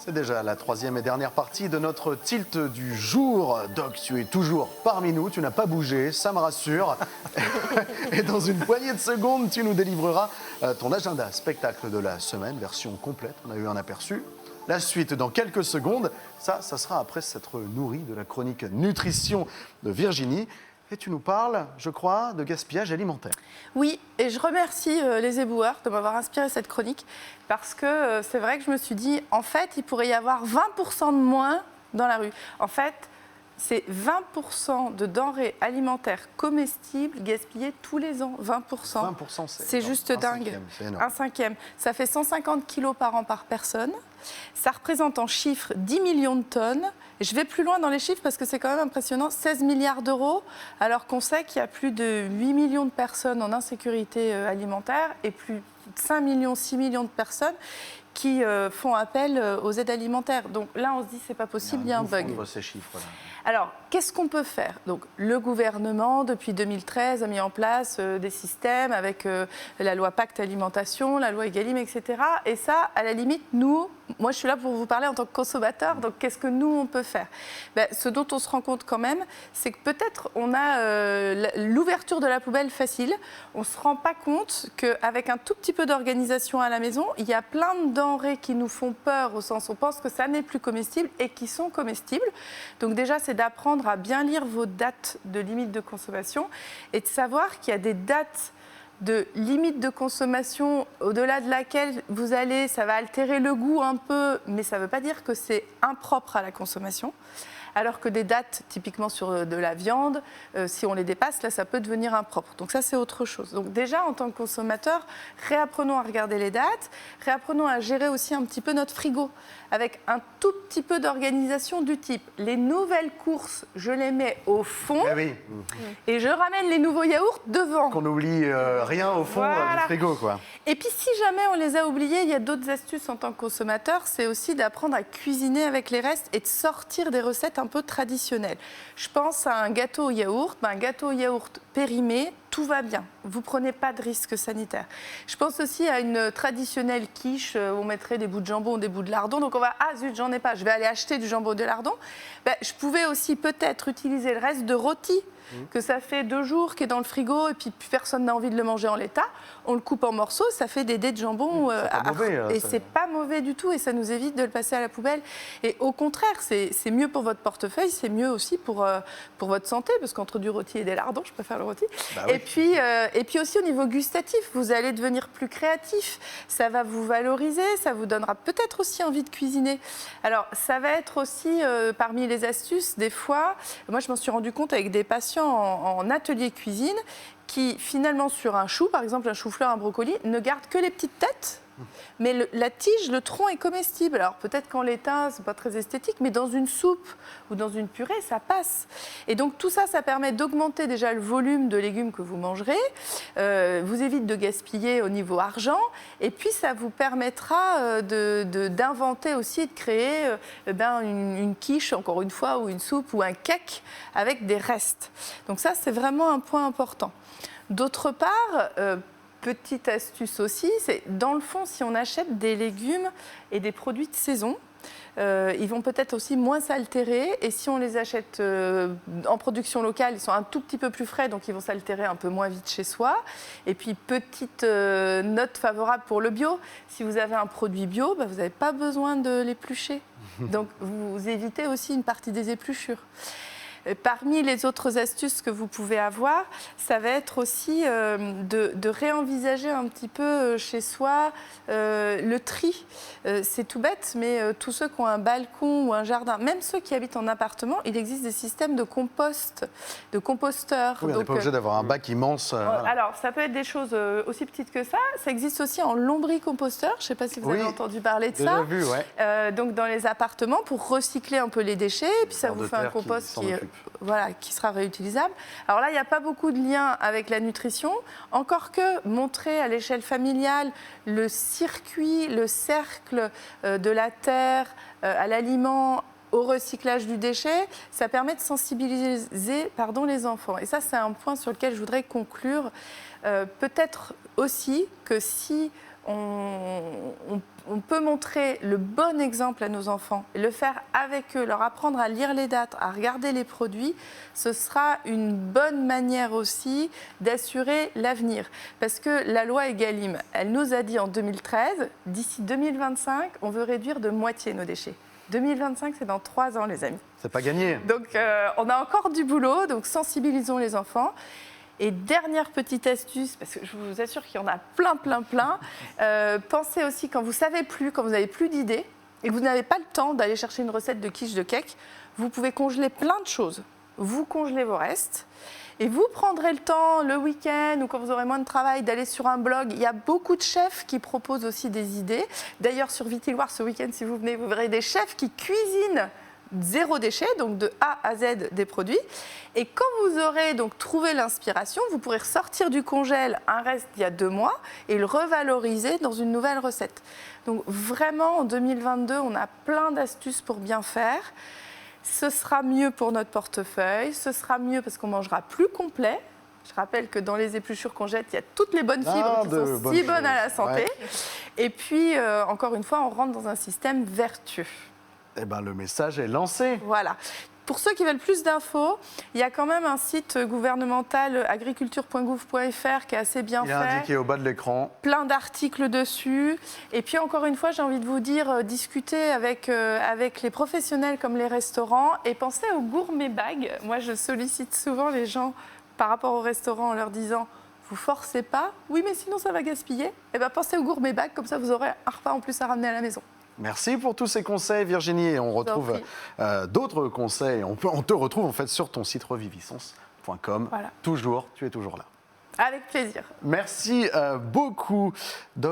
C'est déjà la troisième et dernière partie de notre tilt du jour. Doc, tu es toujours parmi nous, tu n'as pas bougé, ça me rassure. Et dans une poignée de secondes, tu nous délivreras ton agenda spectacle de la semaine, version complète, on a eu un aperçu. La suite dans quelques secondes, ça sera après s'être nourri de la chronique nutrition de Virginie. Et tu nous parles, je crois, de gaspillage alimentaire. Oui, et je remercie les éboueurs de m'avoir inspiré cette chronique parce que c'est vrai que je me suis dit, en fait, il pourrait y avoir 20% de moins dans la rue. En fait, c'est 20% de denrées alimentaires comestibles gaspillées tous les ans. 20%. 20%, c'est juste dingue. Un cinquième. Ça fait 150 kilos par an par personne. Ça représente en chiffres 10 millions de tonnes. Et je vais plus loin dans les chiffres parce que c'est quand même impressionnant. 16 milliards d'euros, alors qu'on sait qu'il y a plus de 8 millions de personnes en insécurité alimentaire et plus de 5 millions, 6 millions de personnes qui font appel aux aides alimentaires. Donc là, on se dit, c'est pas possible, il y a un bug. Ces chiffres-là. Alors, qu'est-ce qu'on peut faire? Donc, le gouvernement, depuis 2013, a mis en place des systèmes avec la loi Pacte Alimentation, la loi Egalim, etc. Et ça, à la limite, nous, moi, je suis là pour vous parler en tant que consommateur. Donc, qu'est-ce que nous, on peut faire? Ce dont on se rend compte quand même, c'est que peut-être on a l'ouverture de la poubelle facile. On ne se rend pas compte qu'avec un tout petit peu d'organisation à la maison, il y a plein de denrées qui nous font peur, au sens où on pense que ça n'est plus comestible et qui sont comestibles. Donc, déjà, c'est d'apprendre à bien lire vos dates de limite de consommation et de savoir qu'il y a des dates de limite de consommation au-delà de laquelle vous allez, ça va altérer le goût un peu, mais ça ne veut pas dire que c'est impropre à la consommation. Alors que des dates, typiquement sur de la viande, si on les dépasse, là, ça peut devenir impropre. Donc ça, c'est autre chose. Donc déjà, en tant que consommateur, réapprenons à regarder les dates, réapprenons à gérer aussi un petit peu notre frigo, avec un tout petit peu d'organisation du type, les nouvelles courses, je les mets au fond, et je ramène les nouveaux yaourts devant. Qu'on n'oublie rien au fond du frigo, quoi. Et puis, si jamais on les a oubliés, il y a d'autres astuces en tant que consommateur, c'est aussi d'apprendre à cuisiner avec les restes et de sortir des recettes un peu traditionnelles. Je pense à un gâteau au yaourt, un gâteau au yaourt périmé, tout va bien. Vous ne prenez pas de risque sanitaire. Je pense aussi à une traditionnelle quiche où on mettrait des bouts de jambon ou des bouts de lardon. Donc on va, ah zut, j'en ai pas, je vais aller acheter du jambon ou du lardon. Je pouvais aussi peut-être utiliser le reste de rôti, que ça fait 2 jours, qui est dans le frigo et puis personne n'a envie de le manger en l'état. On le coupe en morceaux, ça fait des dés de jambon. Et c'est pas mauvais du tout et ça nous évite de le passer à la poubelle. Et au contraire, c'est mieux pour votre portefeuille, c'est mieux aussi pour votre santé, parce qu'entre du rôti et des lardons, je préfère le rôti. Et puis aussi au niveau gustatif, vous allez devenir plus créatif. Ça va vous valoriser, ça vous donnera peut-être aussi envie de cuisiner. Alors, ça va être aussi parmi les astuces, des fois, moi je m'en suis rendu compte avec des patients en atelier cuisine qui finalement sur un chou, par exemple un chou-fleur, un brocoli, ne gardent que les petites têtes. Mais la tige, le tronc est comestible. Alors peut-être qu'en l'état, c'est pas très esthétique, mais dans une soupe ou dans une purée, ça passe. Et donc tout ça, ça permet d'augmenter déjà le volume de légumes que vous mangerez, vous évite de gaspiller au niveau argent, et puis ça vous permettra d'inventer aussi, de créer une quiche, encore une fois, ou une soupe, ou un cake avec des restes. Donc ça, c'est vraiment un point important. D'autre part, petite astuce aussi, c'est dans le fond, si on achète des légumes et des produits de saison, ils vont peut-être aussi moins s'altérer. Et si on les achète en production locale, ils sont un tout petit peu plus frais, donc ils vont s'altérer un peu moins vite chez soi. Et puis, petite note favorable pour le bio, si vous avez un produit bio, vous n'avez pas besoin de l'éplucher. Donc, vous évitez aussi une partie des épluchures. Parmi les autres astuces que vous pouvez avoir, ça va être aussi de réenvisager un petit peu chez soi le tri. C'est tout bête, mais tous ceux qui ont un balcon ou un jardin, même ceux qui habitent en appartement, il existe des systèmes de compost, de composteurs. Oui, on n'est pas obligé d'avoir un bac immense. Alors, ça peut être des choses aussi petites que ça. Ça existe aussi en lombricomposteur. Je ne sais pas si vous avez entendu parler de ça. Vu, ouais. Donc, dans les appartements, pour recycler un peu les déchets, et puis ça vous fait un compost qui sera réutilisable. Alors là, il n'y a pas beaucoup de liens avec la nutrition, encore que montrer à l'échelle familiale le circuit, le cercle de la terre à l'aliment, au recyclage du déchet, ça permet de sensibiliser les enfants. Et ça, c'est un point sur lequel je voudrais conclure. Peut-être aussi que si on on peut montrer le bon exemple à nos enfants et le faire avec eux, leur apprendre à lire les dates, à regarder les produits, ce sera une bonne manière aussi d'assurer l'avenir. Parce que la loi Egalim, elle nous a dit en 2013, d'ici 2025, on veut réduire de moitié nos déchets. 2025, c'est dans 3 ans, les amis. C'est pas gagné. Donc, on a encore du boulot, donc sensibilisons les enfants. Et dernière petite astuce, parce que je vous assure qu'il y en a plein, pensez aussi quand vous savez plus, quand vous n'avez plus d'idées et que vous n'avez pas le temps d'aller chercher une recette de quiche de cake, vous pouvez congeler plein de choses. Vous congelez vos restes et vous prendrez le temps le week-end ou quand vous aurez moins de travail d'aller sur un blog. Il y a beaucoup de chefs qui proposent aussi des idées. D'ailleurs, sur Vitiloire, ce week-end, si vous venez, vous verrez des chefs qui cuisinent 0 déchet, donc de A à Z des produits. Et quand vous aurez donc trouvé l'inspiration, vous pourrez ressortir du congèle un reste d'il y a 2 mois et le revaloriser dans une nouvelle recette. Donc vraiment, en 2022, on a plein d'astuces pour bien faire. Ce sera mieux pour notre portefeuille, ce sera mieux parce qu'on mangera plus complet. Je rappelle que dans les épluchures qu'on jette, il y a toutes les bonnes fibres qui sont si bonnes à la santé. Ouais. Et puis, encore une fois, on rentre dans un système vertueux. Eh bien, le message est lancé. Voilà. Pour ceux qui veulent plus d'infos, il y a quand même un site gouvernemental agriculture.gouv.fr qui est assez bien fait. Il est indiqué au bas de l'écran. Plein d'articles dessus. Et puis encore une fois, j'ai envie de vous dire, discutez avec les professionnels comme les restaurants et pensez aux gourmet bags. Moi, je sollicite souvent les gens par rapport au restaurant en leur disant « Vous forcez pas ? Oui, mais sinon ça va gaspiller. » Eh bien, pensez aux gourmet bags, comme ça vous aurez un repas en plus à ramener à la maison. Merci pour tous ces conseils, Virginie. Et on retrouve d'autres conseils. On te retrouve en fait sur ton site reviviscence.com. Voilà. Toujours, tu es toujours là. Avec plaisir. Merci beaucoup, Doc.